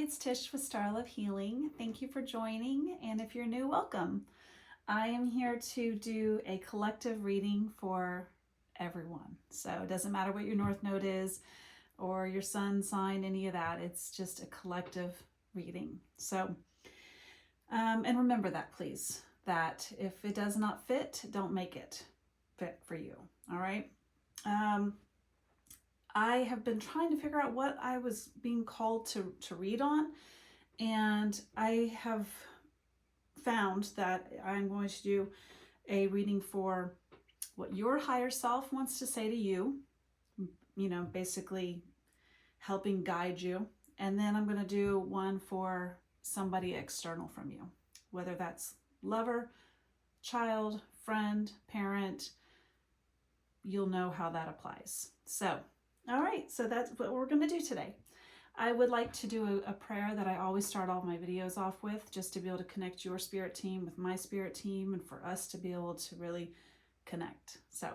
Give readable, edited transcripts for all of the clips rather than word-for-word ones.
it's Tish with Star Love Healing. Thank you for joining, and if you're new, welcome. I am here to do a collective reading for everyone. So it doesn't matter what your North Node is or your sun sign, any of that. It's just a collective reading. So, and remember that, please, that if it does not fit, don't make it fit for you. All right. I have been trying to figure out what I was being called to read on, and I have found that I'm going to do a reading for what your higher self wants to say to you, basically helping guide you. And then I'm going to do one for somebody external from you, whether that's lover, child, friend, parent. You'll know how that applies. So, all right, so that's what we're going to do today. I would like to do a prayer that I always start all my videos off with, just to be able to connect your spirit team with my spirit team and for us to be able to really connect. So,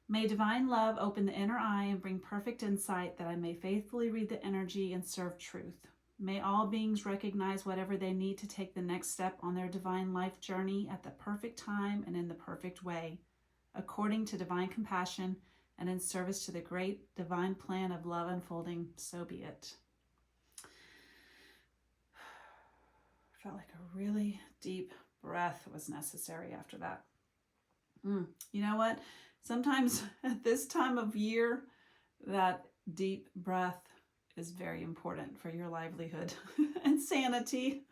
may divine love open the inner eye and bring perfect insight that I may faithfully read the energy and serve truth. May all beings recognize whatever they need to take the next step on their divine life journey at the perfect time and in the perfect way, according to divine compassion and in service to the great divine plan of love unfolding. So be it. Felt like a really deep breath was necessary after that. You know what? Sometimes at this time of year, that deep breath is very important for your livelihood and sanity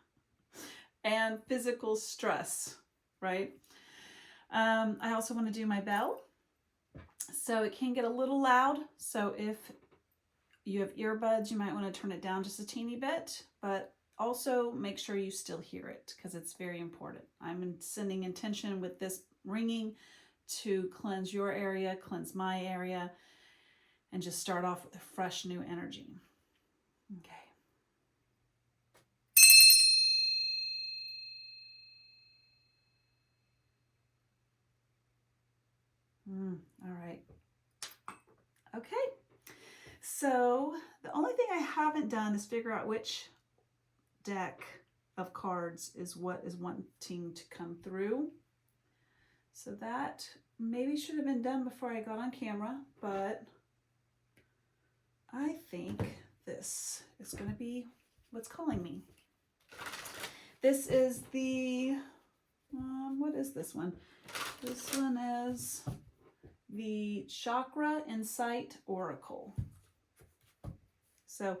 and physical stress, right? I also want to do my bell. So it can get a little loud. So if you have earbuds, you might want to turn it down just a teeny bit, but also make sure you still hear it because it's very important. I'm sending intention with this ringing to cleanse your area, cleanse my area, and just start off with a fresh new energy. Okay. All right. Okay. So the only thing I haven't done is figure out which deck of cards is what is wanting to come through. So that maybe should have been done before I got on camera, but I think this is going to be what's calling me. This is the, what is this one? This one is the Chakra Insight Oracle. So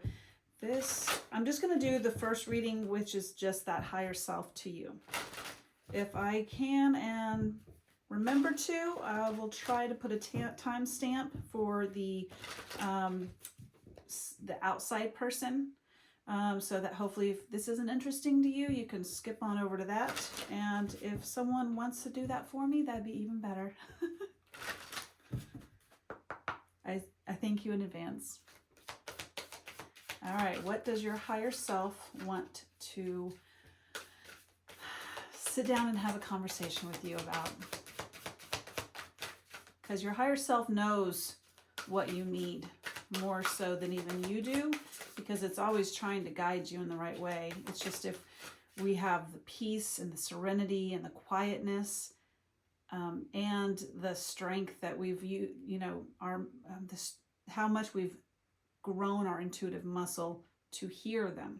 this, I'm just going to do the first reading, which is just that higher self to you. If I can and remember to, I will try to put a time stamp for the outside person, so that hopefully if this isn't interesting to you, you can skip on over to that. And if someone wants to do that for me, that'd be even better. I thank you in advance. All right, what does your higher self want to sit down and have a conversation with you about? Because your higher self knows what you need more so than even you do, because it's always trying to guide you in the right way. It's just if we have the peace and the serenity and the quietness, and the strength that we've, how much we've grown our intuitive muscle to hear them.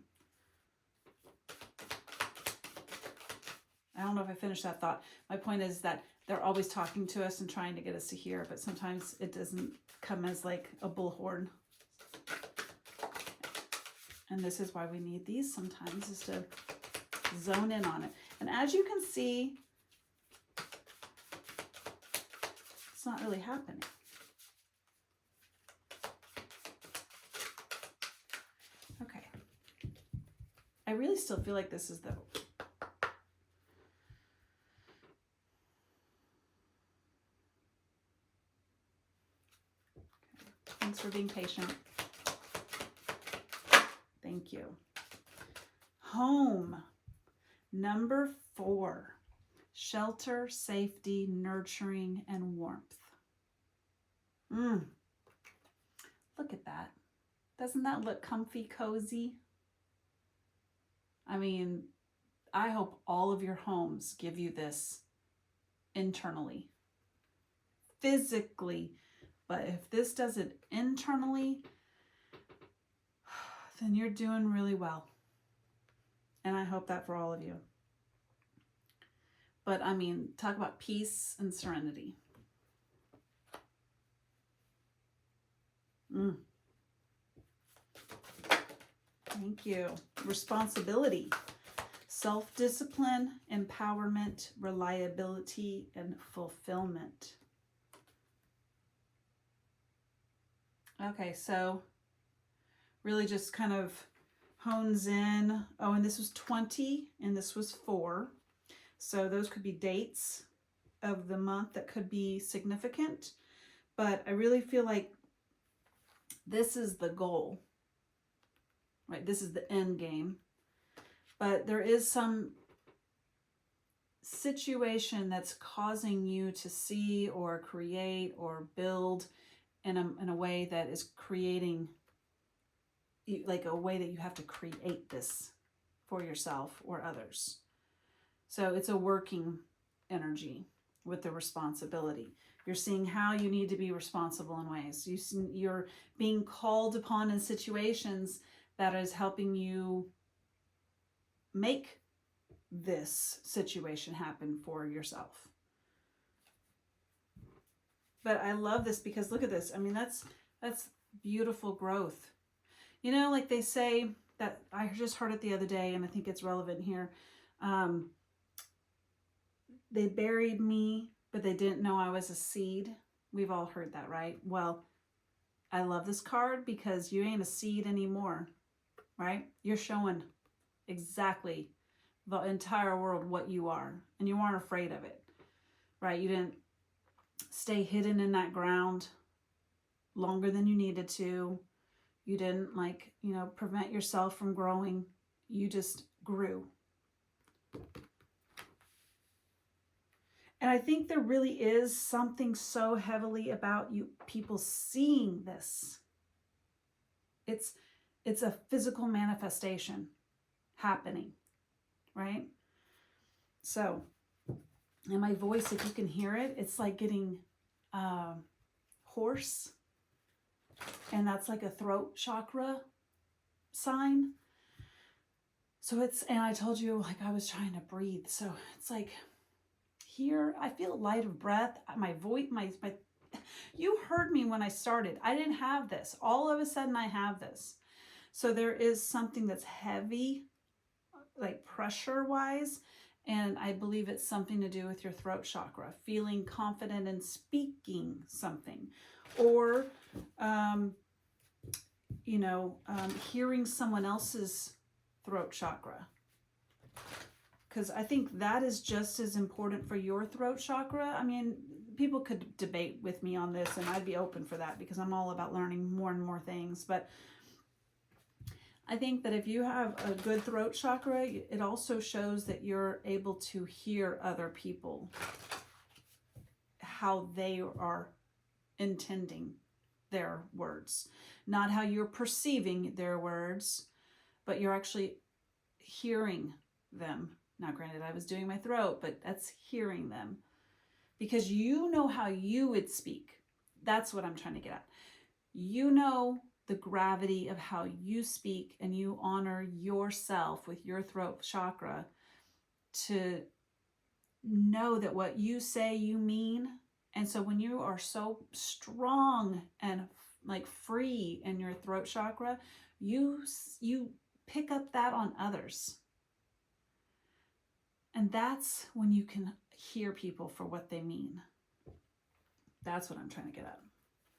I don't know if I finished that thought. My point is that they're always talking to us and trying to get us to hear, but sometimes it doesn't come as like a bullhorn. And this is why we need these sometimes, is to zone in on it. And as you can see, it's not really happening. Okay. I really still feel like this is the... Thanks for being patient. Thank you. Home. Number 4. Shelter, safety, nurturing, and warmth. Look at that. Doesn't that look comfy, cozy? I mean, I hope all of your homes give you this internally, physically. But if this does it internally, then you're doing really well. And I hope that for all of you. But I mean, talk about peace and serenity. Thank you. Responsibility, self-discipline, empowerment, reliability, and fulfillment. Okay, so really just kind of hones in. Oh, and this was 20 and this was 4. So those could be dates of the month that could be significant. But I really feel like this is the goal, right? This is the end game. But there is some situation that's causing you to see or create or build in a way that is creating, like a way that you have to create this for yourself or others. So it's a working energy with the responsibility. You're seeing how you need to be responsible in ways. You're being called upon in situations that is helping you make this situation happen for yourself. But I love this because look at this. I mean, that's beautiful growth. You know, like they say that, I just heard it the other day and I think it's relevant here. They buried me, but they didn't know I was a seed. We've all heard that, right? Well, I love this card because you ain't a seed anymore, right? You're showing exactly the entire world what you are, and you aren't afraid of it, right? You didn't stay hidden in that ground longer than you needed to. You didn't prevent yourself from growing. You just grew. And I think there really is something so heavily about you people seeing this. It's a physical manifestation happening, right? So, and my voice, if you can hear it, it's like getting hoarse. And that's like a throat chakra sign. So and I told you, like, I was trying to breathe. So it's like here, I feel light of breath. My voice, you heard me when I started. I didn't have this. All of a sudden I have this. So there is something that's heavy, like pressure-wise, and I believe it's something to do with your throat chakra, feeling confident in speaking something, or hearing someone else's throat chakra. Because I think that is just as important for your throat chakra. I mean, people could debate with me on this, and I'd be open for that because I'm all about learning more and more things. But I think that if you have a good throat chakra, it also shows that you're able to hear other people, how they are intending their words. Not how you're perceiving their words, but you're actually hearing them. Now, granted, I was doing my throat, but that's hearing them. Because you know how you would speak. That's what I'm trying to get at. You know the gravity of how you speak, and you honor yourself with your throat chakra to know that what you say you mean. And so when you are so strong and like free in your throat chakra, you pick up that on others. And that's when you can hear people for what they mean. That's what I'm trying to get at.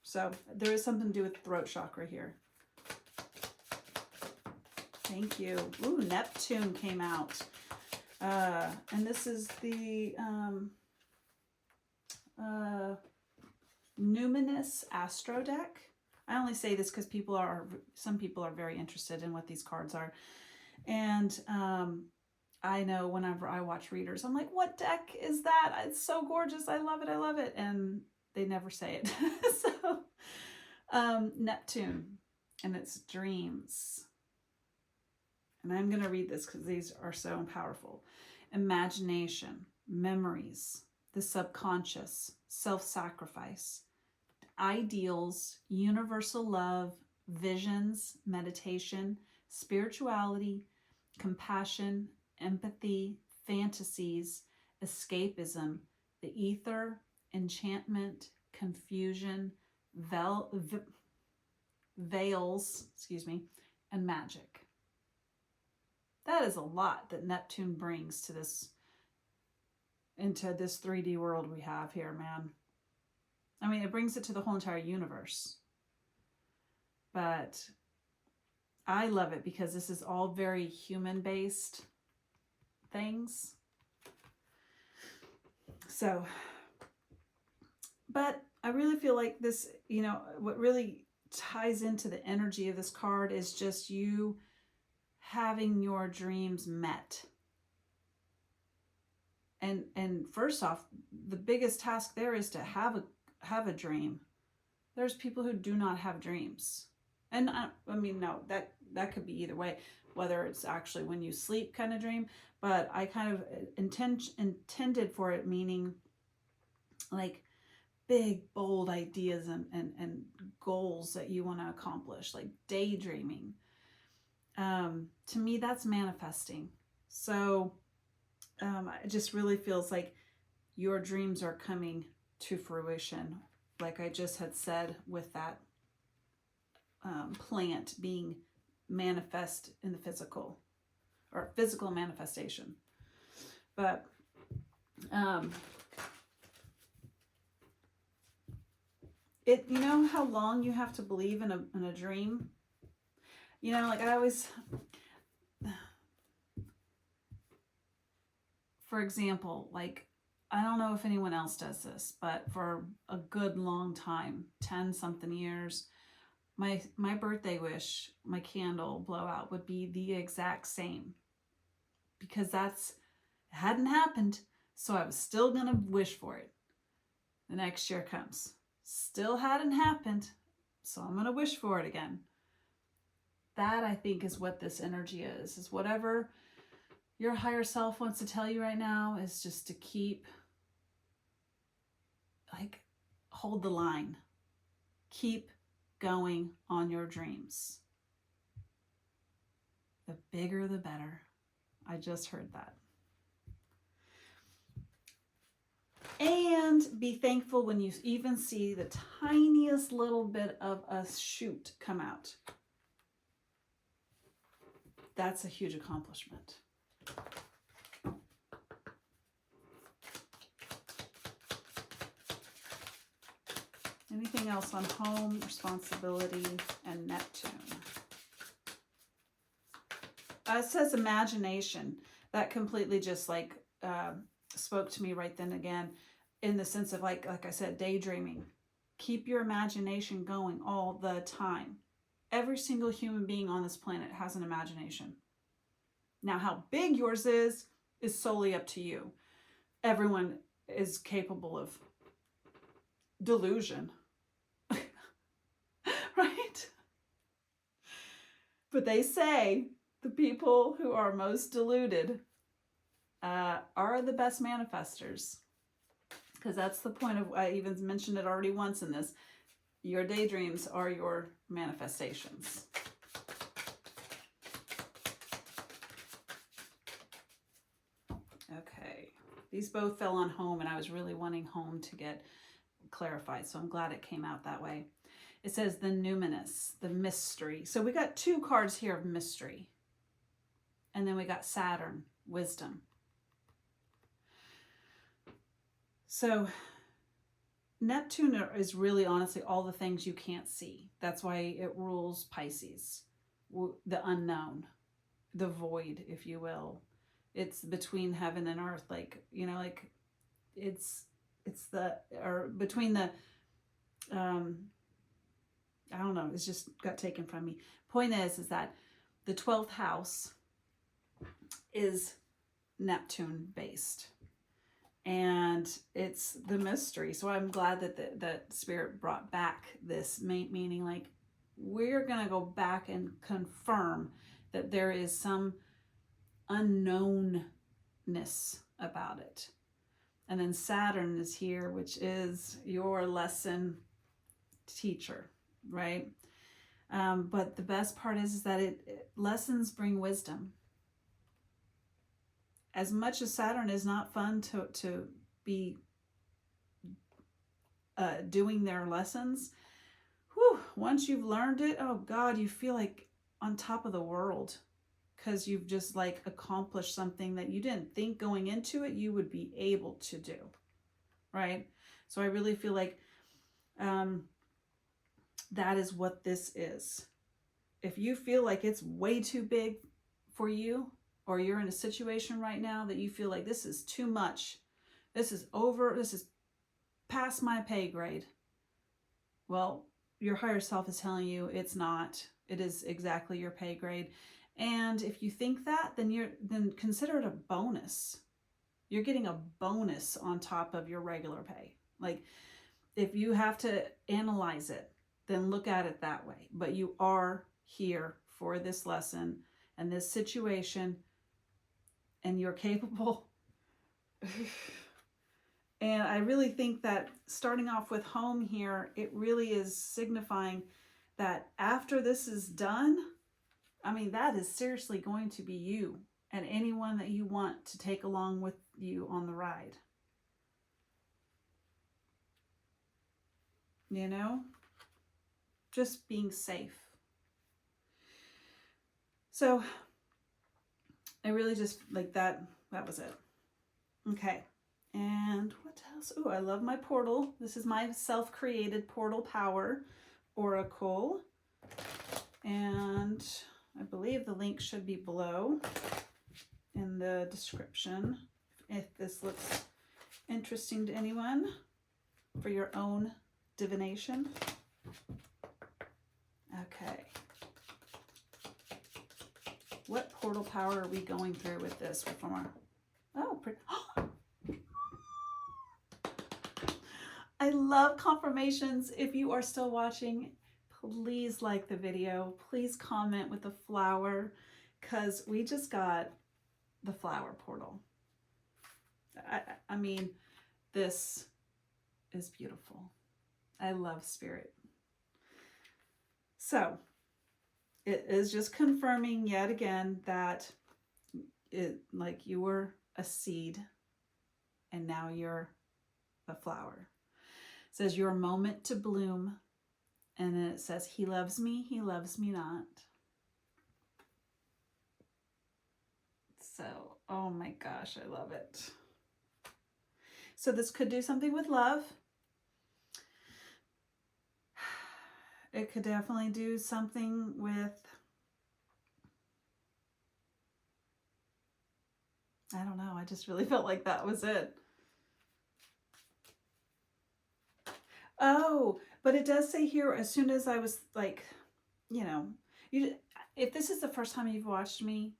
So there is something to do with throat chakra here. Thank you. Ooh, Neptune came out. And this is the Numinous Astro deck. I only say this because some people are very interested in what these cards are. And I know whenever I watch readers, I'm like, what deck is that? It's so gorgeous. I love it. I love it. And they never say it. So Neptune, and it's dreams. And I'm going to read this because these are so powerful. Imagination, memories, the subconscious, self-sacrifice, ideals, universal love, visions, meditation, spirituality, compassion, empathy, fantasies, escapism, the ether, enchantment, confusion, veils, and magic. That is a lot that Neptune brings to this, into this 3D world we have here, man. I mean, it brings it to the whole entire universe. But I love it because this is all very human-based things. So, but I really feel like this, you know, what really ties into the energy of this card is just you having your dreams met. And first off, the biggest task there is to have a dream. There's people who do not have dreams. And I mean, no, that could be either way, whether it's actually when you sleep kind of dream, but I kind of intended for it meaning like big, bold ideas and goals that you want to accomplish, like daydreaming. To me, that's manifesting. So it just really feels like your dreams are coming to fruition, like I just had said with that plant being manifest in the physical, or physical manifestation. But you know how long you have to believe in a dream? You know, like I always, for example, like, I don't know if anyone else does this, but for a good long time, 10 something years, my birthday wish, my candle blowout would be the exact same, because it hadn't happened. So I was still going to wish for it. The next year comes, still hadn't happened. So I'm going to wish for it again. That, I think, is what this energy is whatever your higher self wants to tell you right now, is just to keep, like, hold the line. Keep going on your dreams. The bigger, the better. I just heard that. And be thankful when you even see the tiniest little bit of a shoot come out. That's a huge accomplishment. Anything else on home, responsibility, and Neptune? It says imagination. That completely just like spoke to me right then again, in the sense of like I said, daydreaming. Keep your imagination going all the time. Every single human being on this planet has an imagination. Now, how big yours is solely up to you. Everyone is capable of delusion. Right? But they say the people who are most deluded are the best manifestors. Because that's the point of, I even mentioned it already once in this, your daydreams are your manifestations. Okay, these both fell on home, and I was really wanting home to get clarified, so I'm glad it came out that way. It says the numinous, the mystery. So we got two cards here of mystery. And then we got Saturn, wisdom. So Neptune is really honestly all the things you can't see. That's why it rules Pisces, the unknown, the void, if you will. It's between heaven and earth, like, you know, like it's the, or between the, I don't know, it's just got taken from me. Point is that the 12th house is Neptune based. And it's the mystery. So I'm glad that that Spirit brought back this meaning, like, we're going to go back and confirm that there is some unknownness about it. And then Saturn is here, which is your lesson teacher, right? But the best part is that lessons bring wisdom. As much as Saturn is not fun to be doing their lessons, once you've learned it, oh God, you feel like on top of the world, because you've just like accomplished something that you didn't think going into it you would be able to do, right? So I really feel like that is what this is. If you feel like it's way too big for you, or you're in a situation right now that you feel like this is too much, this is past my pay grade, well, your higher self is telling you it's not. It is exactly your pay grade. And if you think that, then consider it a bonus. You're getting a bonus on top of your regular pay. Like, if you have to analyze it, then look at it that way. But you are here for this lesson and this situation, and you're capable. And I really think that starting off with home here, it really is signifying that after this is done, I mean, that is seriously going to be you and anyone that you want to take along with you on the ride. You know? Just being safe. So I really just like that. That was it. Okay. And what else? Oh, I love my portal. This is my self-created portal power oracle. And I believe the link should be below in the description if this looks interesting to anyone for your own divination. Okay. What portal power are we going through with this? I love confirmations. If you are still watching, please like the video. Please comment with a flower, because we just got the flower portal. I mean, this is beautiful. I love spirit. So it is just confirming yet again that you were a seed and now you're a flower. It says your moment to bloom. And then it says, he loves me not. So, oh my gosh, I love it. So this could do something with love. It could definitely do something with, I don't know, I just really felt like that was it. Oh, but it does say here, as soon as I was like, if this is the first time you've watched me,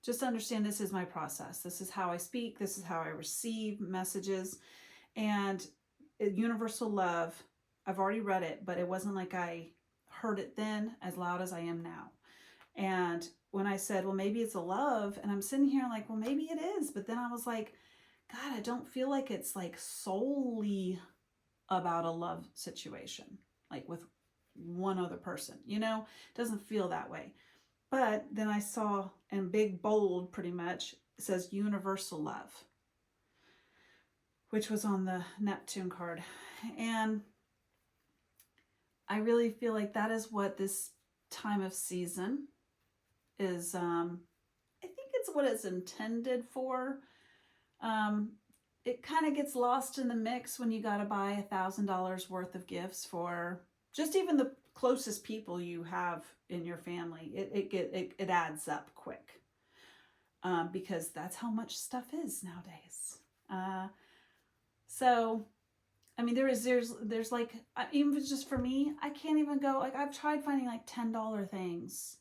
just understand this is my process. This is how I speak. This is how I receive messages. And universal love, I've already read it, but it wasn't like I heard it then as loud as I am now. And when I said, well, maybe it's a love, and I'm sitting here like, well, maybe it is. But then I was like, God, I don't feel like it's like solely about a love situation, like with one other person, it doesn't feel that way. But then I saw in big bold, pretty much, it says universal love, which was on the Neptune card. And I really feel like that is what this time of season is. I think it's what it's intended for. It kind of gets lost in the mix when you got to buy $1,000 worth of gifts for just even the closest people you have in your family. It adds up quick, because that's how much stuff is nowadays. So, I mean, there's like, even just for me, I can't even go, like, I've tried finding like $10 things,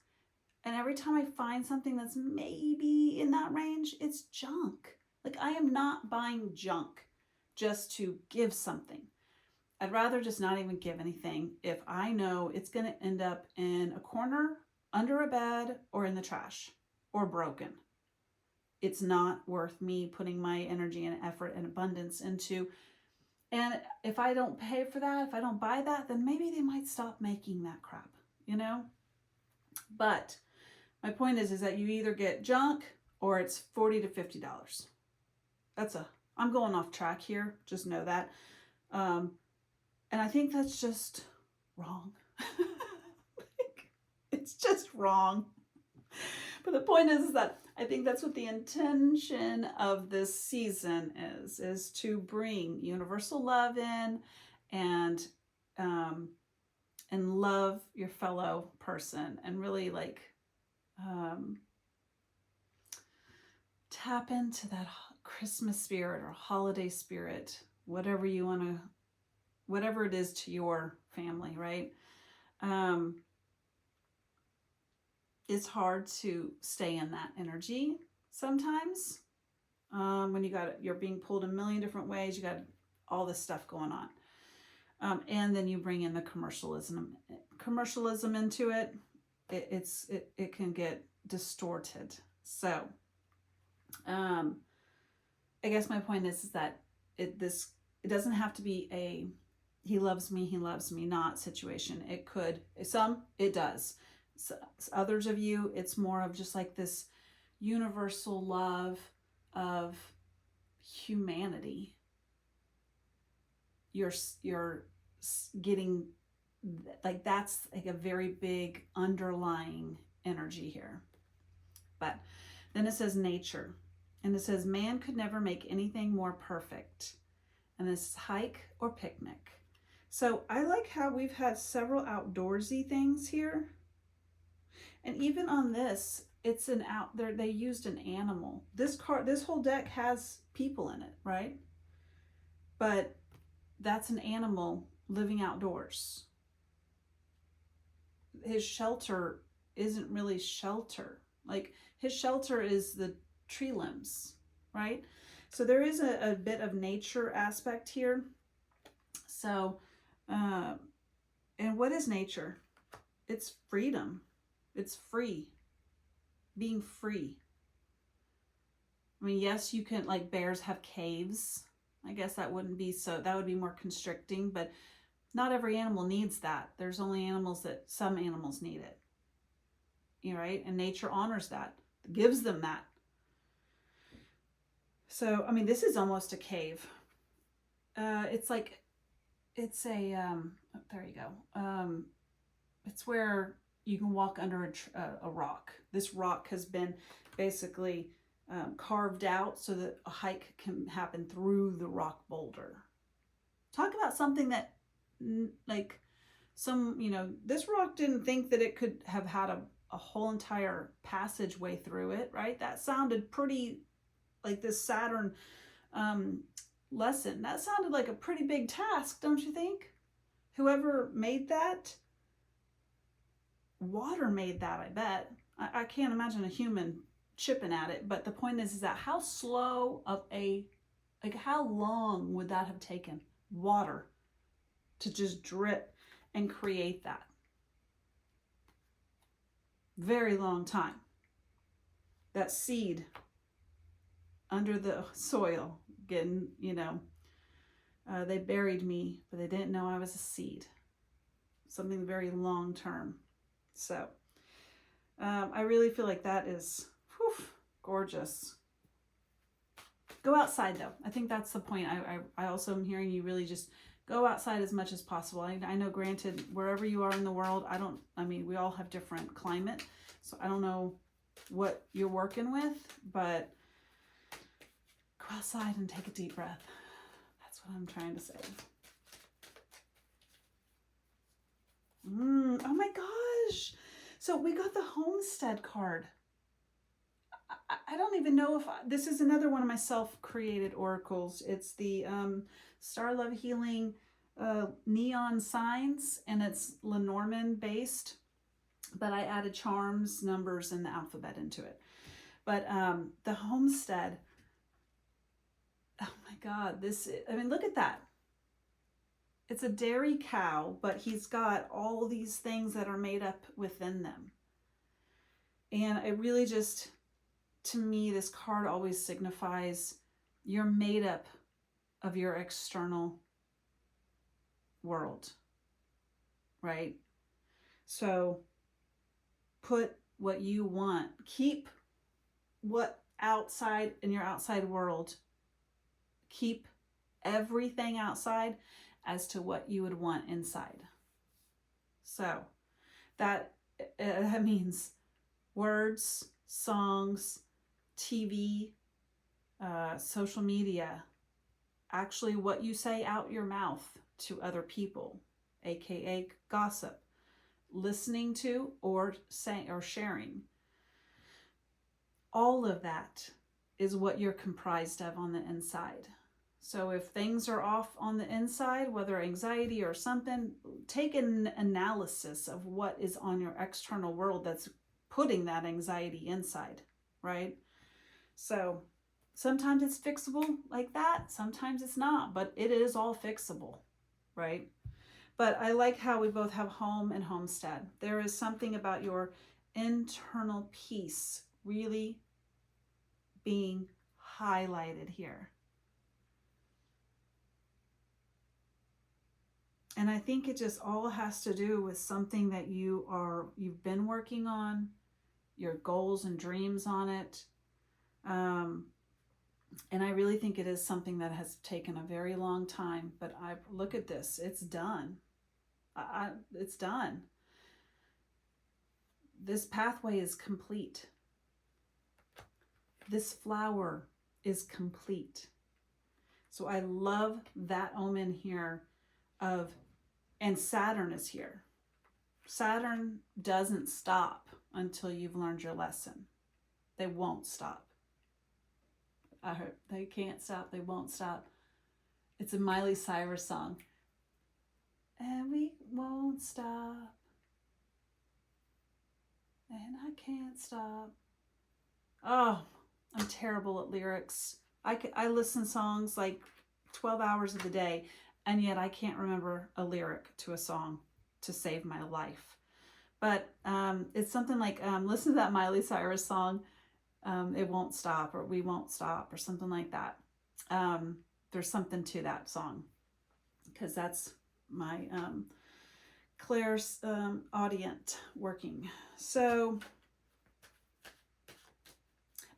and every time I find something that's maybe in that range, it's junk. Like, I am not buying junk just to give something. I'd rather just not even give anything if I know it's going to end up in a corner under a bed or in the trash or broken. It's not worth me putting my energy and effort and abundance into. And if I don't pay for that, if I don't buy that, then maybe they might stop making that crap, you know? But my point is that you either get junk or it's $40 to $50. I'm going off track here. Just know that. And I think that's just wrong. It's just wrong. But the point is that I think that's what the intention of this season is to bring universal love in and love your fellow person and really like tap into that Christmas spirit or holiday spirit, whatever you want to, whatever it is to your family, right? It's hard to stay in that energy sometimes when you're being pulled a million different ways. You got all this stuff going on, and then you bring in the commercialism into it. It can get distorted. So, I guess my point is that it doesn't have to be a he loves me not situation. It could, it does. So others of you, it's more of just like this universal love of humanity. You're getting like, that's like a very big underlying energy here. But then it says nature, and it says man could never make anything more perfect. And this is hike or picnic. So I like how we've had several outdoorsy things here. And even on this, it's an out there, they used an animal. This whole deck has people in it, right? But that's an animal living outdoors. His shelter isn't really shelter. Like, his shelter is the tree limbs, right? So there is a bit of nature aspect here. So, and what is nature? It's freedom. It's free. Being free. I mean, yes, you can, like, bears have caves. I guess that would be more constricting, but not every animal needs that. There's only some animals need it. You know, right? And nature honors that, gives them that. So, I mean, this is almost a cave. It's like, it's a, there you go. It's where you can walk under a rock. This rock has been basically carved out so that a hike can happen through the rock boulder. Talk about something that, like, this rock didn't think that it could have had a whole entire passageway through it, right? That sounded pretty like this Saturn lesson. That sounded like a pretty big task, don't you think? Whoever made that, water made that, I bet. I can't imagine a human chipping at it, but the point is that how how long would that have taken water to just drip and create that? Very long time. That seed under the soil getting, they buried me, but they didn't know I was a seed. Something very long term. So I really feel like that is gorgeous. Go outside, though. I think that's the point. I also am hearing you really just go outside as much as possible. I know, granted, wherever you are in the world, we all have different climate, so I don't know what you're working with, but go outside and take a deep breath. That's what I'm trying to say. Oh my gosh. So we got the homestead card. I don't even know if this is another one of my self-created oracles. It's the Star Love Healing neon signs, and it's Lenormand based, but I added charms, numbers, and the alphabet into it. But the homestead, oh my God, look at that. It's a dairy cow, but he's got all these things that are made up within them. And it really just, to me, this card always signifies you're made up of your external world, right? So put what you want, keep what outside in your outside world, keep everything outside as to what you would want inside. So that means words, songs, TV, social media, actually what you say out your mouth to other people, aka gossip, listening to or saying or sharing. All of that is what you're comprised of on the inside. So if things are off on the inside, whether anxiety or something, take an analysis of what is on your external world that's putting that anxiety inside, right? So sometimes it's fixable like that, sometimes it's not, but it is all fixable, right? But I like how we both have home and homestead. There is something about your internal peace really being highlighted here. And I think it just all has to do with something that you've been working on, your goals and dreams on it. And I really think it is something that has taken a very long time, but look at this, it's done. It's done. This pathway is complete. This flower is complete. So I love that omen here and Saturn is here. Saturn doesn't stop until you've learned your lesson. They won't stop. I heard they can't stop, they won't stop. It's a Miley Cyrus song. And we won't stop. And I can't stop. Oh, I'm terrible at lyrics. I listen to songs like 12 hours of the day, and yet I can't remember a lyric to a song to save my life. But it's something like, listen to that Miley Cyrus song, It Won't Stop, or We Won't Stop, or something like that. There's something to that song, because that's my Claire's audience working. So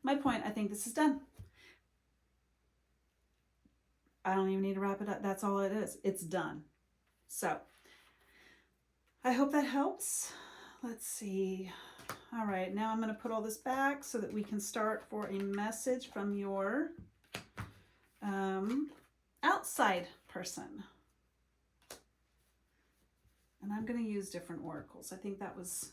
my point, I think this is done. I don't even need to wrap it up. That's all it is. It's done. So I hope that helps. Let's see. All right, now I'm going to put all this back so that we can start for a message from your outside person. And I'm going to use different oracles. I think that was...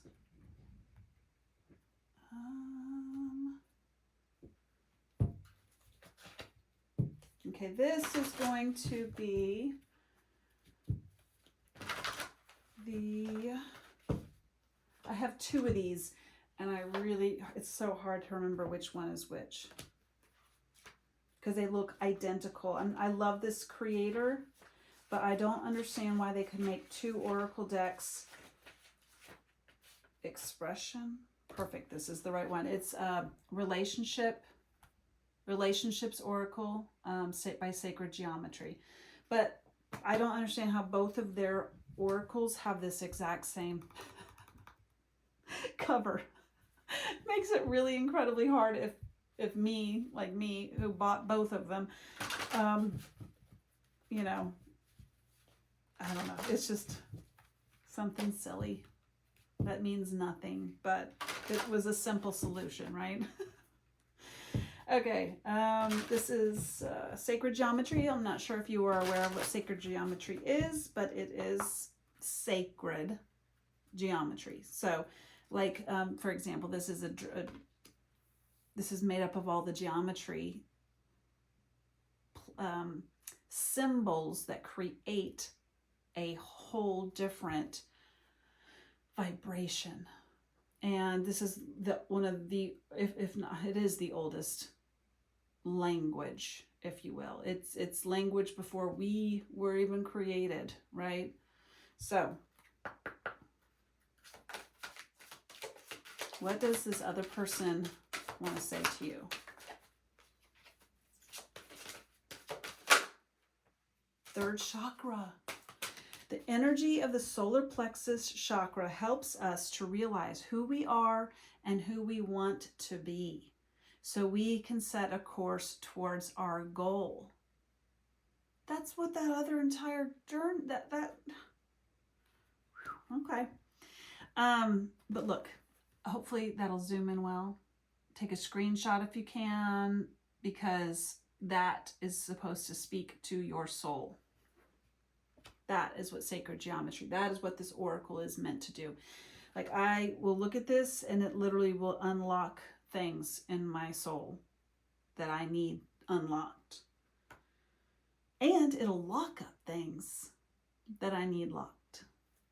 okay, this is going to be I have two of these, and it's so hard to remember which one is which, because they look identical. I love this creator, but I don't understand why they could make two oracle decks. Expression. Perfect. This is the right one. It's Relationships Oracle by Sacred Geometry. But I don't understand how both of their oracles have this exact same cover. Makes it really incredibly hard if me, like me, who bought both of them, you know, I don't know. It's just something silly that means nothing, but it was a simple solution, right? Okay, this is Sacred Geometry. I'm not sure if you are aware of what Sacred Geometry is, but it is sacred geometry. So, like, for example, this is this is made up of all the geometry symbols that create a whole different vibration. And this is one of the, if not, it is the oldest language, if you will. It's language before we were even created, right? So What does this other person want to say to you? Third chakra. The energy of the solar plexus chakra helps us to realize who we are and who we want to be, so we can set a course towards our goal. That's what that other entire journey, okay. But look, hopefully that'll zoom in well. Take a screenshot if you can, because that is supposed to speak to your soul. That is what sacred geometry, that is what this oracle is meant to do. Like, I will look at this and it literally will unlock things in my soul that I need unlocked. And it'll lock up things that I need locked.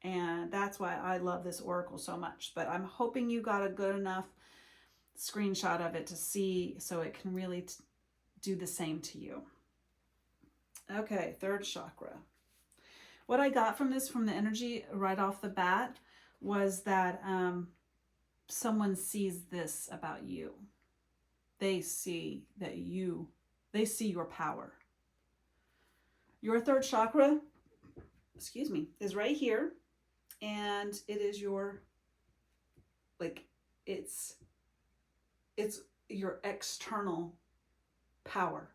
And that's why I love this oracle so much. But I'm hoping you got a good enough screenshot of it to see, so it can really do the same to you. Okay, third chakra. What I got from this, from the energy right off the bat, was that someone sees this about you. They see that they see your power. Your third chakra, is right here. And it is your, like, it's your external power.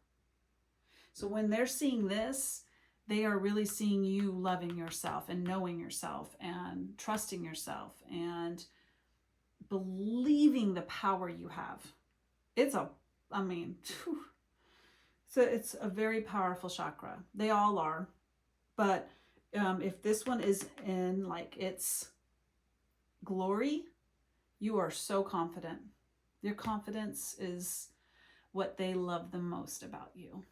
So when they're seeing this, they are really seeing you loving yourself and knowing yourself and trusting yourself and believing the power you have. It's a very powerful chakra. They all are. But if this one is in like its glory, you are so confident. Your confidence is what they love the most about you.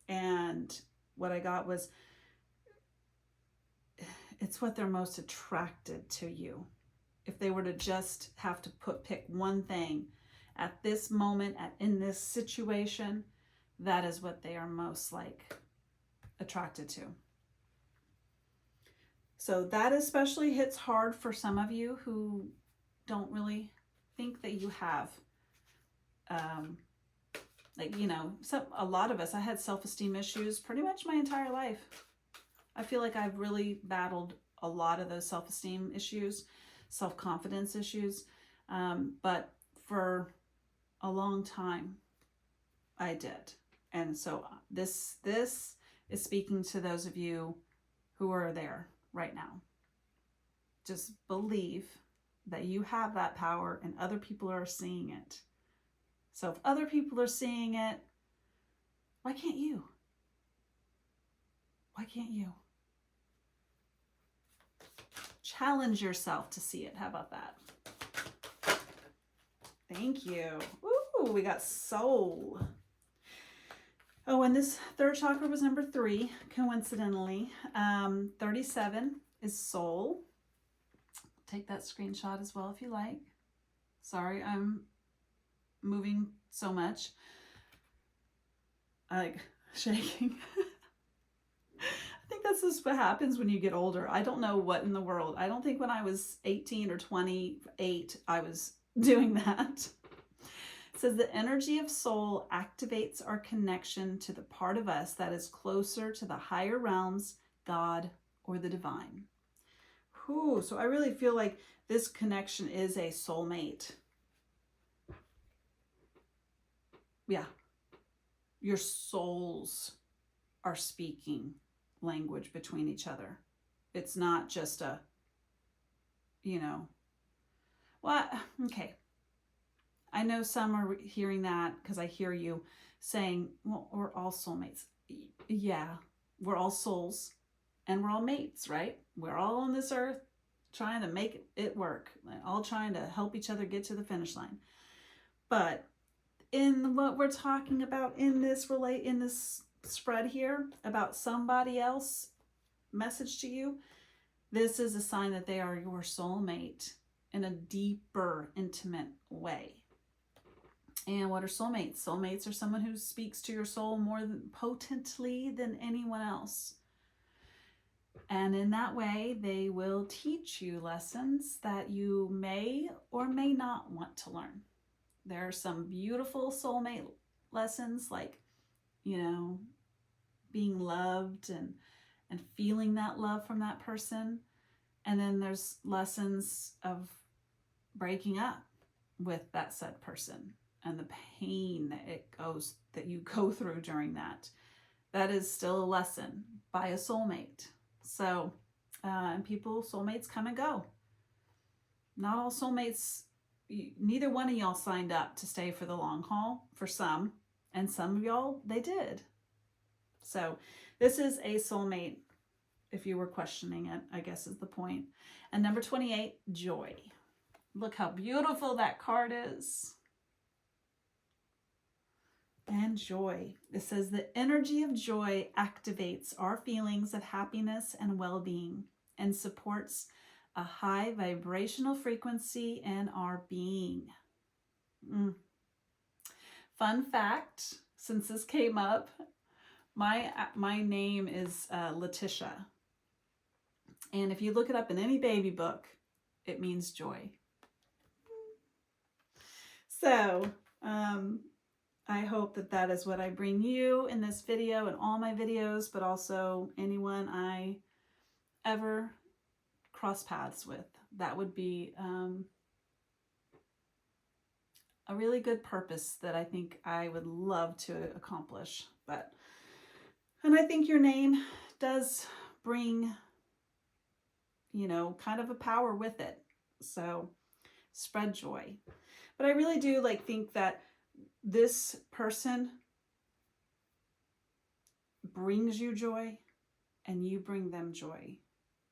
And what I got was, it's what they're most attracted to you. If they were to just have to pick one thing at this moment, in this situation, that is what they are most like attracted to. So that especially hits hard for some of you who don't really think that you have, a lot of us, I had self-esteem issues pretty much my entire life. I feel like I've really battled a lot of those self-esteem issues, self-confidence issues. But for a long time, I did. And so this is speaking to those of you who are there right now. Just believe that you have that power and other people are seeing it. So if other people are seeing it, why can't you? Why can't you? Challenge yourself to see it. How about that? Thank you. Ooh, we got soul. Oh, and this third chakra was number 3, coincidentally. 37 is soul. Take that screenshot as well if you like. Sorry, I'm moving so much. I like shaking. I think that's just what happens when you get older. I don't know what in the world. I don't think when I was 18 or 28, I was doing that. It says the energy of soul activates our connection to the part of us that is closer to the higher realms, God, or the divine. Whew, so I really feel like this connection is a soulmate. Yeah. Your souls are speaking language between each other. It's not just a, okay. I know some are hearing that because I hear you saying, well, we're all soulmates. Yeah, we're all souls and we're all mates, right? We're all on this earth trying to make it work, all trying to help each other get to the finish line. But in what we're talking about in this spread here about somebody else message to you, this is a sign that they are your soulmate in a deeper, intimate way. And what are soulmates? Soulmates are someone who speaks to your soul more potently than anyone else. And in that way, they will teach you lessons that you may or may not want to learn. There are some beautiful soulmate lessons, like, you know, being loved and feeling that love from that person. And then there's lessons of breaking up with that said person and the pain that you go through during that. That is still a lesson by a soulmate. So, and soulmates come and go. Not all soulmates, neither one of y'all signed up to stay for the long haul. For some, and some of y'all, they did. So this is a soulmate, if you were questioning it, I guess is the point. And number 28, joy. Look how beautiful that card is. And joy. It says the energy of joy activates our feelings of happiness and well-being and supports a high vibrational frequency in our being. Fun fact, since this came up, my name is Letitia. And if you look it up in any baby book, it means joy. So, I hope that is what I bring you in this video and all my videos, but also anyone I ever cross paths with. That would be a really good purpose that I think I would love to accomplish. And I think your name does bring, you know, kind of a power with it. So spread joy. But I really do think that this person brings you joy and you bring them joy.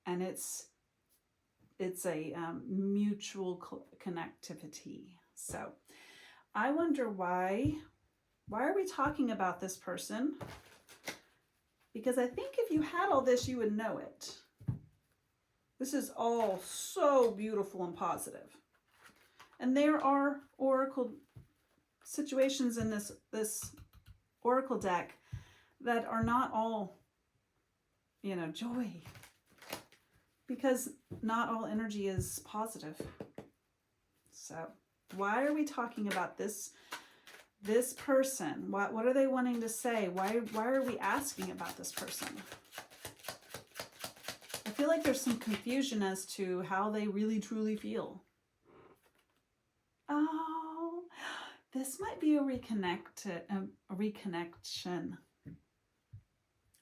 And it's a mutual connectivity. So I wonder why are we talking about this person? Because I think if you had all this, you would know it. This is all so beautiful and positive. And there are oracle situations in this oracle deck that are not all, you know, joy. Because not all energy is positive. So why are we talking about this person? What are they wanting to say? Why are we asking about this person? I feel like there's some confusion as to how they really truly feel. Oh, this might be a reconnection.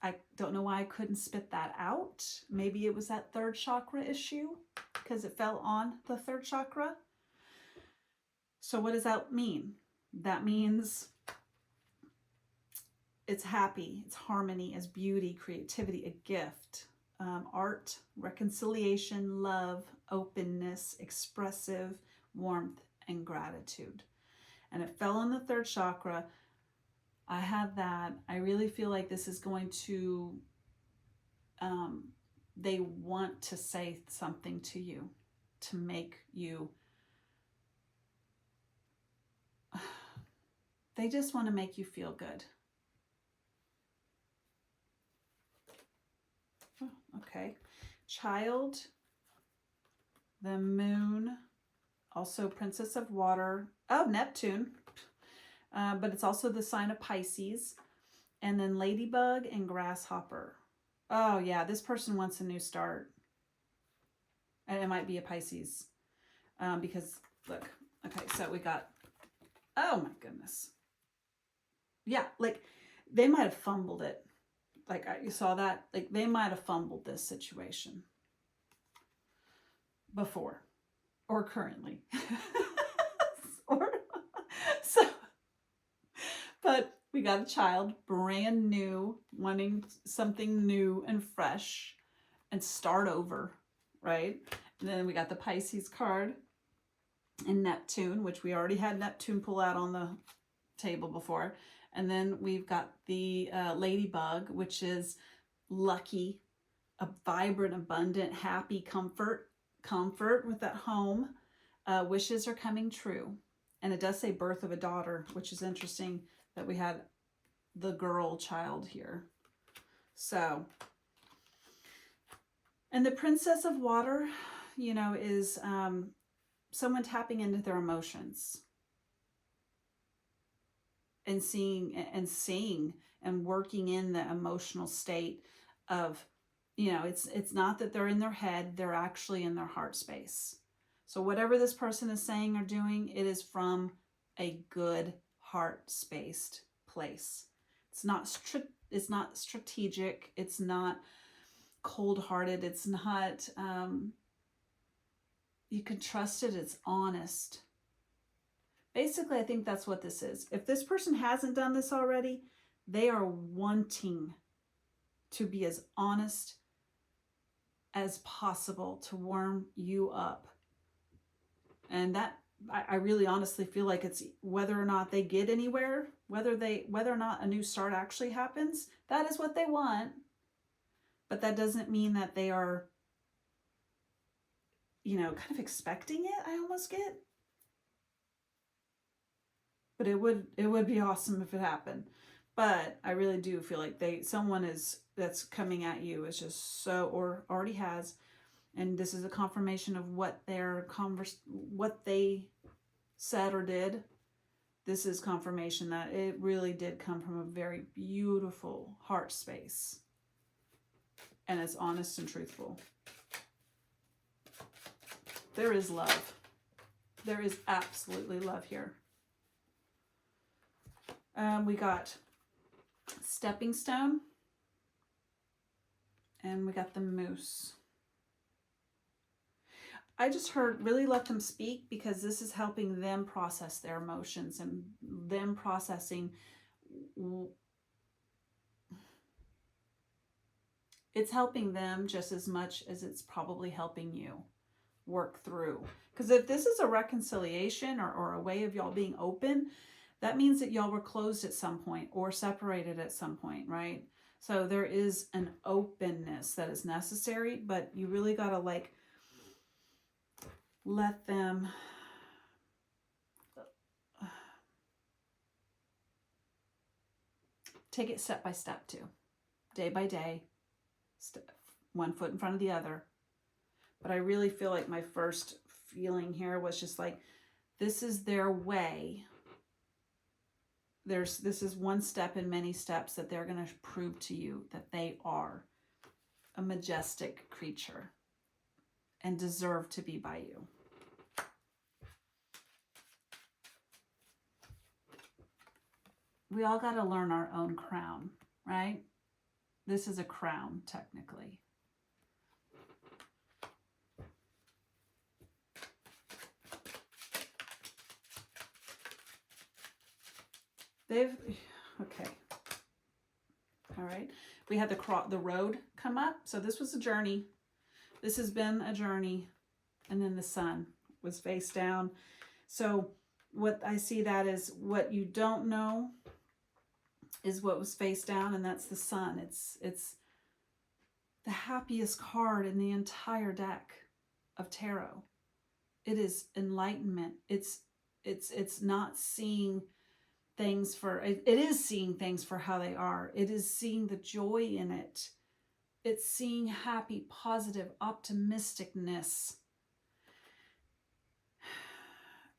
I don't know why I couldn't spit that out. Maybe it was that third chakra issue because it fell on the third chakra. So what does that mean? That means it's happy, it's harmony, it's beauty, creativity, a gift, art, reconciliation, love, openness, expressive, warmth, and gratitude. And it fell on the third chakra. I have that. I really feel like this is going to, they want to say something to you, to make you, they just want to make you feel good. Okay. Child, the moon, also Princess of Water. Oh, Neptune. But it's also the sign of Pisces. And then Ladybug and Grasshopper. Oh, yeah. This person wants a new start. And it might be a Pisces. Because, look. Okay, so we got... Oh, my goodness. Yeah, they might have fumbled it. You saw that? They might have fumbled this situation before or currently. But we got a child, brand new, wanting something new and fresh and start over, right? And then we got the Pisces card and Neptune, which we already had Neptune pull out on the table before. And then we've got the Ladybug, which is lucky, a vibrant, abundant, happy, comfort with that home. Wishes are coming true. And it does say birth of a daughter, which is interesting that we had the girl child here. So And the Princess of Water, you know, is someone tapping into their emotions and seeing and working in the emotional state of, you know, it's not that they're in their head, they're actually in their heart space. So whatever this person is saying or doing, it is from a good heart spaced place. It's not strategic, it's not cold-hearted, it's not you can trust it, it's honest. Basically, I think that's what this is. If this person hasn't done this already, they are wanting to be as honest as possible to warm you up. And that, I really honestly feel like it's whether or not they get anywhere, whether or not a new start actually happens, that is what they want. But that doesn't mean that they are, you know, kind of expecting it, I almost get. But it would be awesome if it happened. But I really do feel like someone that's coming at you is just so, or already has, and this is a confirmation of what what they said or did. This is confirmation that it really did come from a very beautiful heart space, and it's honest and truthful. There is love. There is absolutely love here. We got stepping stone, and we got the moose. I just heard really let them speak, because this is helping them process their emotions and them processing. It's helping them just as much as it's probably helping you work through. Because if this is a reconciliation or a way of y'all being open, that means that y'all were closed at some point or separated at some point, right? So there is an openness that is necessary, but you really got to like let them take it step by step too, day by day, one foot in front of the other. But I really feel like my first feeling here was just like, this is their way. This is one step in many steps that they're going to prove to you that they are a majestic creature and deserve to be by you. We all got to learn our own crown, right? This is a crown, technically. Okay. All right. We had the road come up. So this was a journey. This has been a journey. And then the sun was face down. So what I see that is what you don't know is what was face down, and that's the sun. It's the happiest card in the entire deck of tarot. It is enlightenment. It's not seeing things for, it is seeing things for how they are. It is seeing the joy in it. It's seeing happy, positive, optimisticness.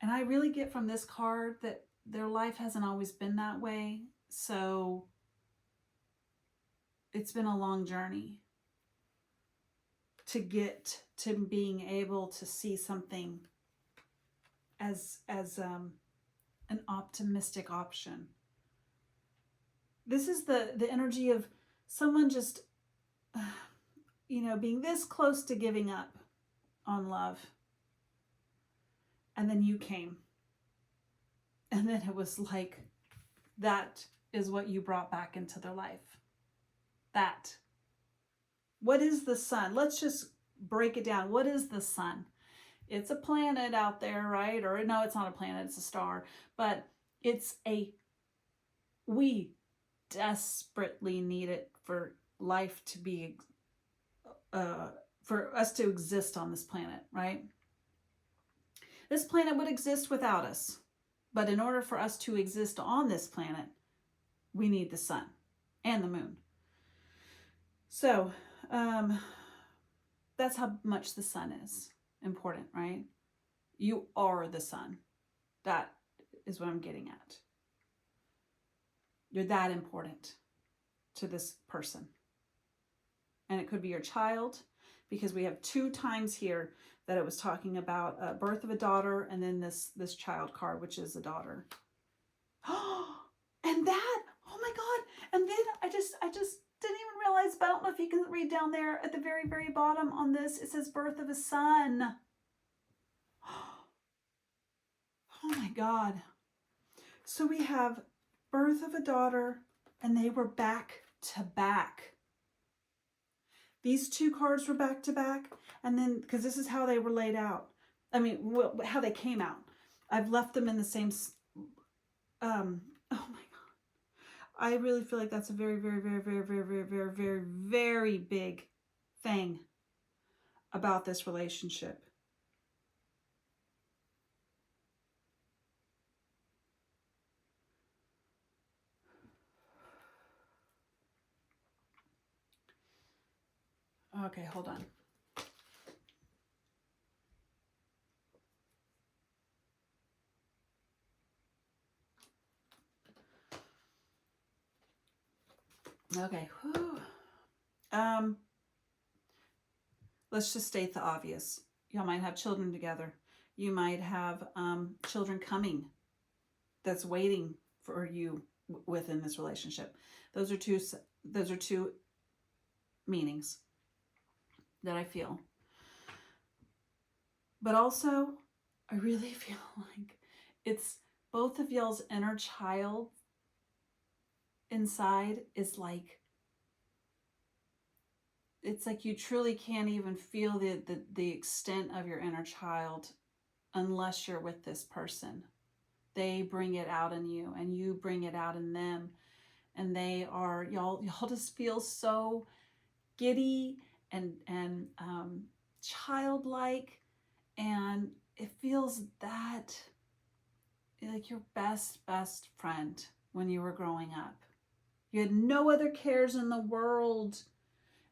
And I really get from this card that their life hasn't always been that way. So it's been a long journey to get to being able to see something as an optimistic option. This is the energy of someone just, being this close to giving up on love. And then you came. And then it was like, that is what you brought back into their life. That. What is the sun? Let's just break it down. What is the sun? It's a planet out there, right? Or no, it's not a planet, it's a star. But we desperately need it for life to be, for us to exist on this planet, right? This planet would exist without us. But in order for us to exist on this planet, we need the sun and the moon. So, that's how much the sun is important, right? You are the sun. That is what I'm getting at. You're that important to this person. And it could be your child, because we have 2 times here that it was talking about birth of a daughter, and then this child card, which is a daughter. And that, oh my God. And then I just didn't even realize, but I don't know if you can read down there at the very, very bottom on this, it says birth of a son. Oh my God. So we have birth of a daughter, and they were back to back. These 2 cards were back to back, and then, because this is how they were laid out. I mean, how they came out. I've left them in the same, oh my God. I really feel like that's a very, very, very, very, very, very, very, very, very big thing about this relationship. Okay, hold on. Okay. Whew. Let's just state the obvious. Y'all might have children together. You might have children coming that's waiting for you within this relationship. Those are two meanings that I feel. But also, I really feel like it's both of y'all's inner child inside is like, it's like you truly can't even feel the extent of your inner child unless you're with this person. They bring it out in you, and you bring it out in them. And they are, y'all just feel so giddy and childlike, and it feels that like your best friend when you were growing up. You had no other cares in the world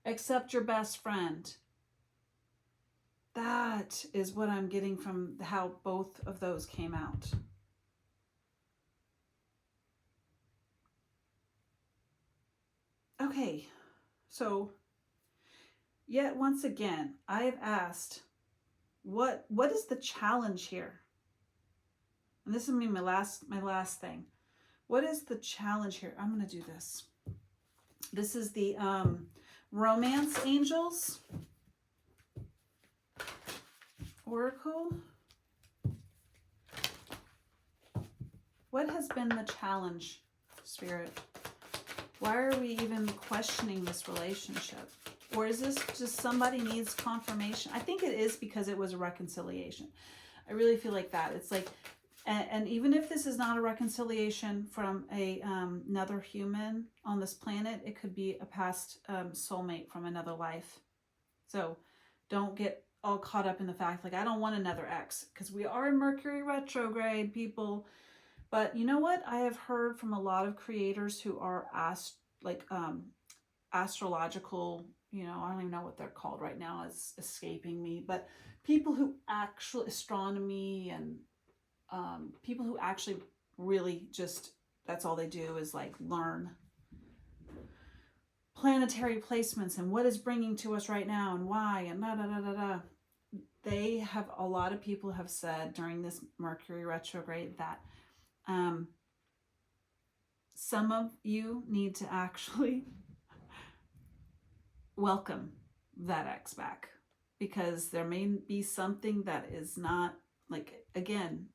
except your best friend. That is what I'm getting from how both of those came out. Okay, so yet once again, I have asked, what is the challenge here? And this is going to be my last thing. What is the challenge here? I'm going to do this. This is the Romance Angels Oracle. What has been the challenge, Spirit? Why are we even questioning this relationship? Or is this just somebody needs confirmation? I think it is because it was a reconciliation. I really feel like that. It's like, and even if this is not a reconciliation from another human on this planet, it could be a past soulmate from another life. So don't get all caught up in the fact, like, I don't want another ex, because we are in Mercury retrograde, people. But you know what? I have heard from a lot of creators who are astrological, I don't even know what they're called right now. It's escaping me. But people who actually, astronomy and people who actually really just, that's all they do is like learn planetary placements and what is bringing to us right now and why and da. They have, a lot of people have said during this Mercury retrograde that some of you need to actually welcome that ex back, because there may be something that is not, like, again,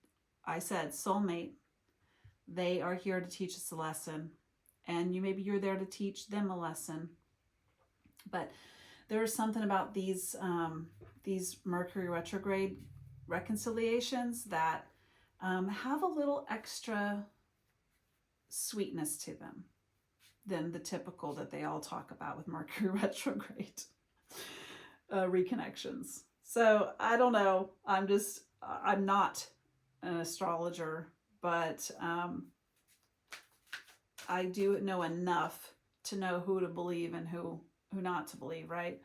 I said soulmate. They are here to teach us a lesson, and maybe you're there to teach them a lesson. But there is something about these Mercury retrograde reconciliations that have a little extra sweetness to them than the typical that they all talk about with Mercury retrograde reconnections. So I don't know. I'm not an astrologer, but I do know enough to know who to believe and who not to believe, right?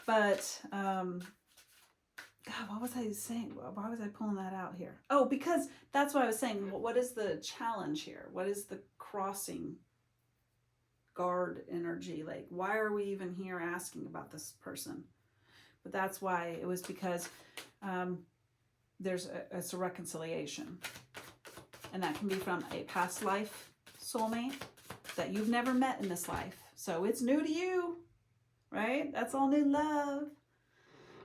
But, God, what was I saying? Why was I pulling that out here? Oh, because that's what I was saying. What is the challenge here? What is the crossing guard energy? Like, why are we even here asking about this person? But that's why. It was because it's a reconciliation. And that can be from a past life soulmate that you've never met in this life. So it's new to you, right? That's all new love.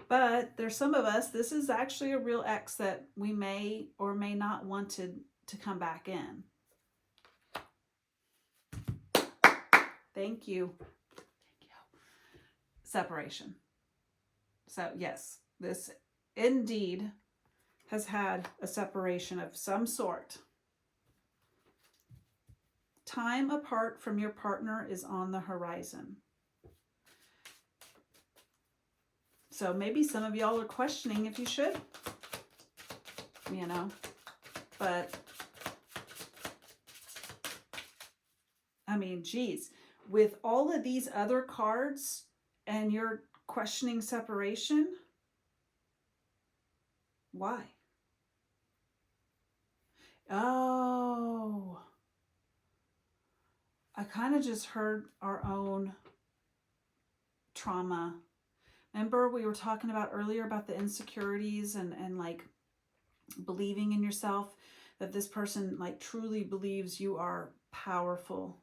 But there's some of us, this is actually a real ex that we may or may not wanted to come back in. Thank you. Separation. So yes, this indeed has had a separation of some sort. Time apart from your partner is on the horizon. So maybe some of y'all are questioning if you should, but I mean, geez, with all of these other cards and you're questioning separation, why? Oh, I kind of just heard our own trauma. Remember we were talking about earlier about the insecurities and like believing in yourself, that this person like truly believes you are powerful,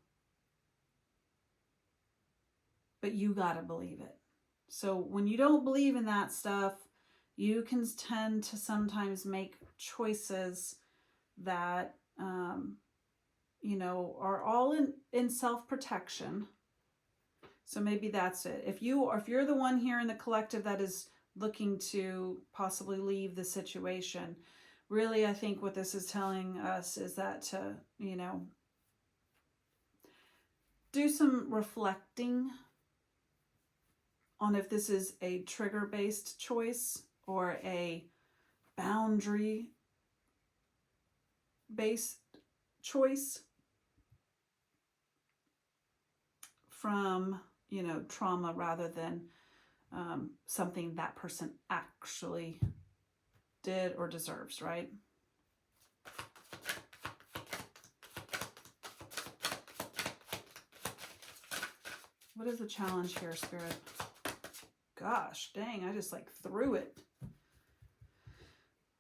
but you got to believe it. So when you don't believe in that stuff, you can tend to sometimes make choices that, are all in self-protection. So maybe that's it. If you're the one here in the collective that is looking to possibly leave the situation, really, I think what this is telling us is that to, do some reflecting on if this is a trigger-based choice or a boundary-based choice from, trauma rather than something that person actually did or deserves, right? What is the challenge here, Spirit? Gosh, dang, I just like threw it.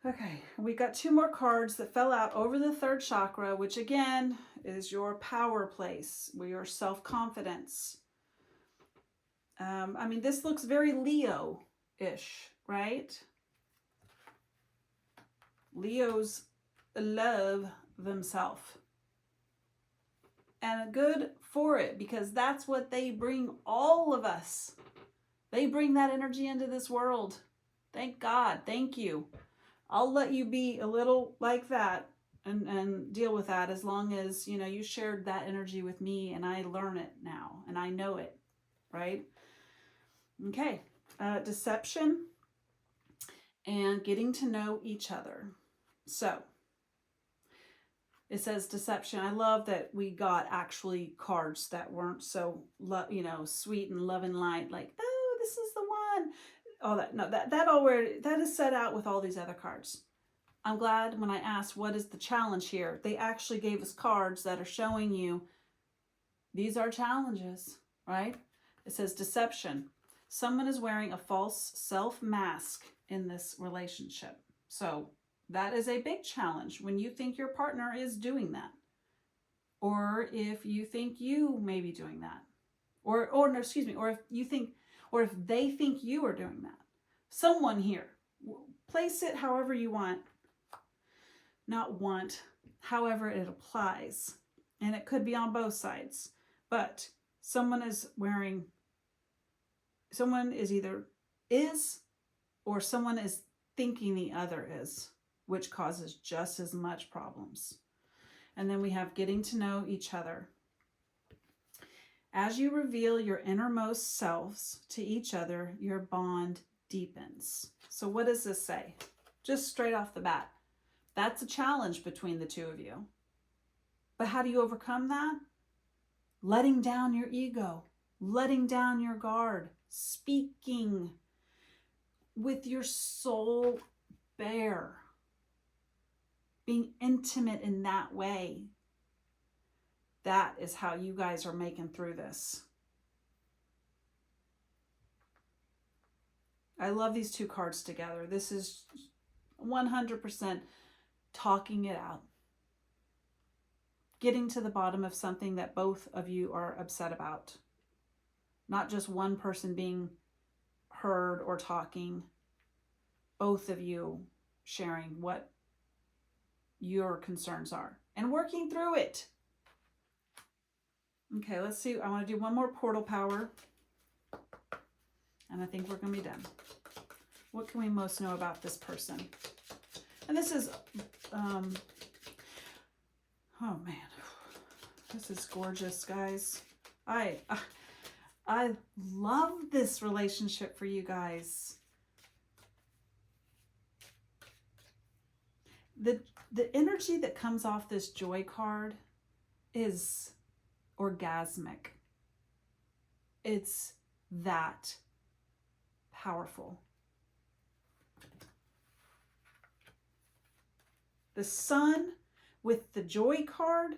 Okay, we got 2 more cards that fell out over the 3rd chakra, which again is your power place, your self-confidence. I mean, this looks very Leo-ish, right? Leos love themselves. And good for it, because that's what they bring, all of us. They bring that energy into this world. Thank God. Thank you. I'll let you be a little like that and deal with that as long as, you shared that energy with me and I learn it now and I know it, right? Okay. Deception and getting to know each other. So it says deception. I love that we got actually cards that weren't so, sweet and love and light, like, oh, this is the one. All that. No, that is set out with all these other cards. I'm glad when I asked what is the challenge here, they actually gave us cards that are showing you these are challenges, right? It says deception. Someone is wearing a false self mask in this relationship. So that is a big challenge when you think your partner is doing that. Or if you think you may be doing that. Or if they think you are doing that. Someone here. Place it however you want. Not want, however it applies. And it could be on both sides. But someone is either is or someone is thinking the other is, which causes just as much problems. And then we have getting to know each other. As you reveal your innermost selves to each other, your bond deepens. So what does this say? Just straight off the bat. That's a challenge between the 2 of you. But how do you overcome that? Letting down your ego, letting down your guard, speaking with your soul bare, being intimate in that way. That is how you guys are making through this. I love these two cards together. This is 100% talking it out. Getting to the bottom of something that both of you are upset about. Not just one person being heard or talking. Both of you sharing what your concerns are and working through it. Okay, let's see. I want to do one more portal power. And I think we're going to be done. What can we most know about this person? And this is, oh man, this is gorgeous, guys. I love this relationship for you guys. The energy that comes off this joy card is orgasmic. It's that powerful. The sun with the joy card.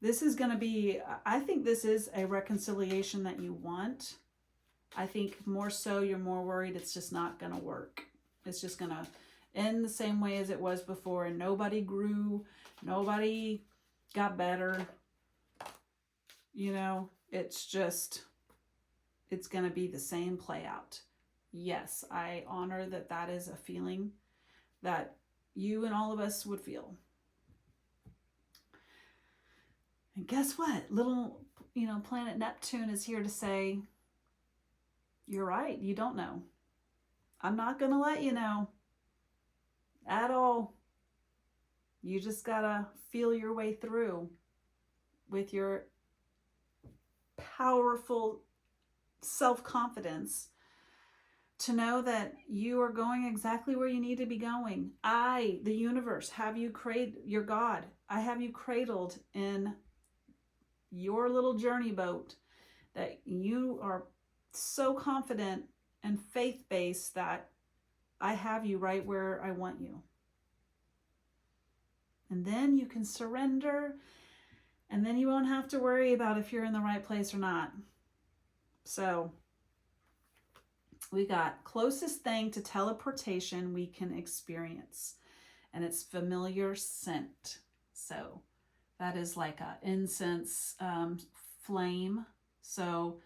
This is going to be, I think this is a reconciliation that you want. I think more so you're more worried it's just not going to work. It's just going to end the same way as it was before, and nobody grew, nobody got better. You know, it's just, it's going to be the same play out. Yes, I honor that that is a feeling that you and all of us would feel. And guess what? Little, planet Neptune is here to say, you're right, you don't know. I'm not going to let you know at all. You just got to feel your way through with your powerful self-confidence to know that you are going exactly where you need to be going. I, the universe, have you cradled, your God, I have you cradled in your little journey boat, that you are so confident and faith-based that I have you right where I want you. And then you can surrender, and then you won't have to worry about if you're in the right place or not. So we got closest thing to teleportation we can experience, and it's familiar scent. So that is like a incense flame. So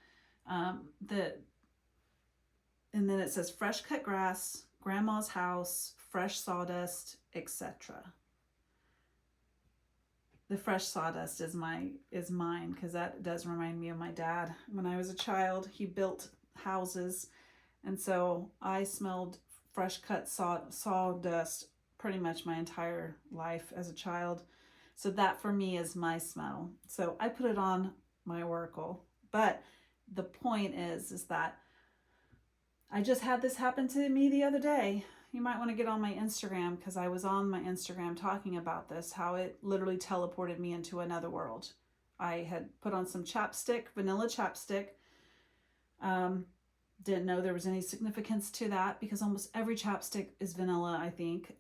and then it says fresh cut grass, grandma's house, fresh sawdust, etc. The fresh sawdust is mine, because that does remind me of my dad. When I was a child, he built houses, and so I smelled fresh cut sawdust pretty much my entire life as a child. So that for me is my smell. So I put it on my oracle. But the point is that I just had this happen to me the other day. You might want to get on my Instagram, because I was on my Instagram talking about this, how it literally teleported me into another world. I had put on some chapstick, vanilla chapstick. Didn't know there was any significance to that, because almost every chapstick is vanilla, I think.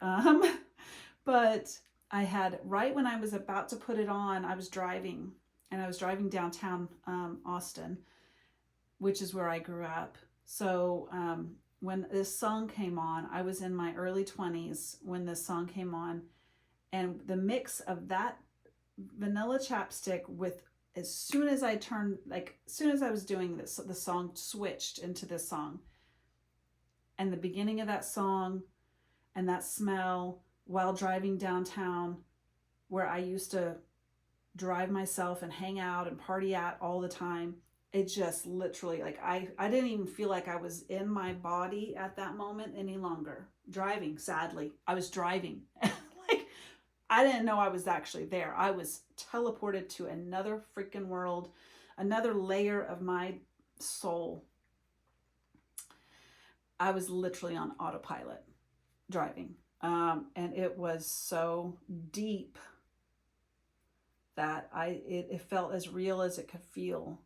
But I had, right when I was about to put it on, I was driving, and I was driving downtown Austin, which is where I grew up. So when this song came on, I was in my early 20s when this song came on, and the mix of that vanilla chapstick with, as soon as I turned, like as soon as I was doing this, the song switched into this song. And the beginning of that song and that smell while driving downtown, where I used to drive myself and hang out and party at all the time, it just literally, like I didn't even feel like I was in my body at that moment any longer. Driving, sadly. I was driving. Like, I didn't know I was actually there. I was teleported to another freaking world, another layer of my soul. I was literally on autopilot driving. And it was so deep that it felt as real as it could feel.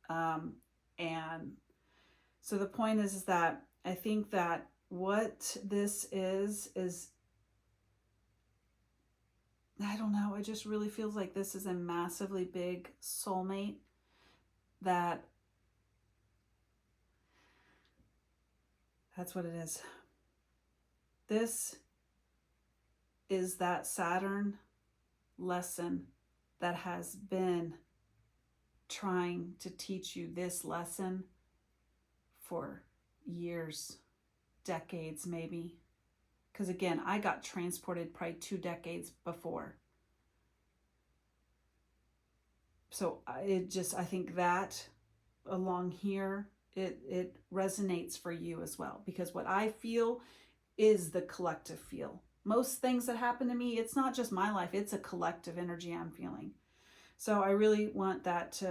And so the point is that I think that what this is, I don't know, it just really feels like this is a massively big soulmate that's what it is. This is that Saturn lesson that has been trying to teach you this lesson for years, decades maybe. Because again, I got transported probably 2 decades before. So I think that along here, it resonates for you as well. Because what I feel is the collective feel. Most things that happen to me, it's not just my life, it's a collective energy I'm feeling. So I really want that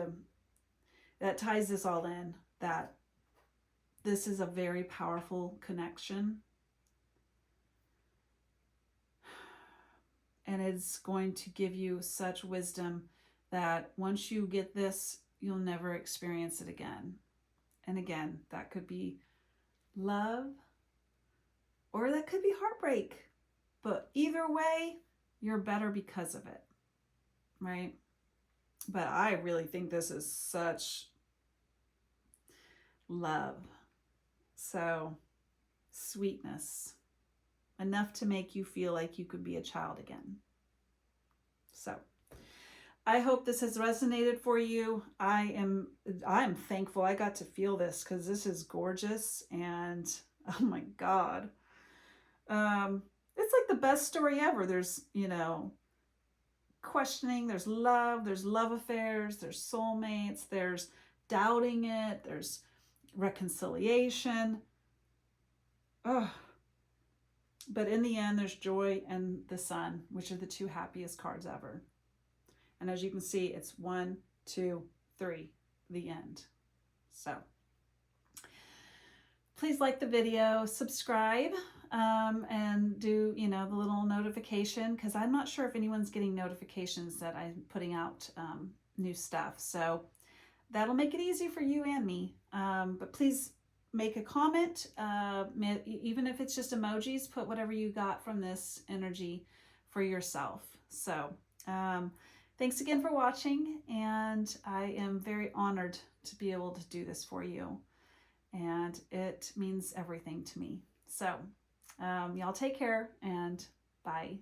ties this all in, that this is a very powerful connection. And it's going to give you such wisdom that once you get this, you'll never experience it again. And again, that could be love or that could be heartbreak. But either way, you're better because of it, right? But I really think this is such love. So, sweetness. Enough to make you feel like you could be a child again. So, I hope this has resonated for you. I'm thankful I got to feel this because this is gorgeous and oh my God. It's like the best story ever. There's, questioning, there's love affairs, there's soulmates, there's doubting it, there's reconciliation. Oh, but in the end, there's joy and the sun, which are the 2 happiest cards ever. And as you can see, it's 1, 2, 3, the end. So please like the video, subscribe, and do, the little notification, because I'm not sure if anyone's getting notifications that I'm putting out new stuff. So that'll make it easy for you and me. But please make a comment, even if it's just emojis, put whatever you got from this energy for yourself. So thanks again for watching, and I am very honored to be able to do this for you. And it means everything to me. So y'all take care and bye.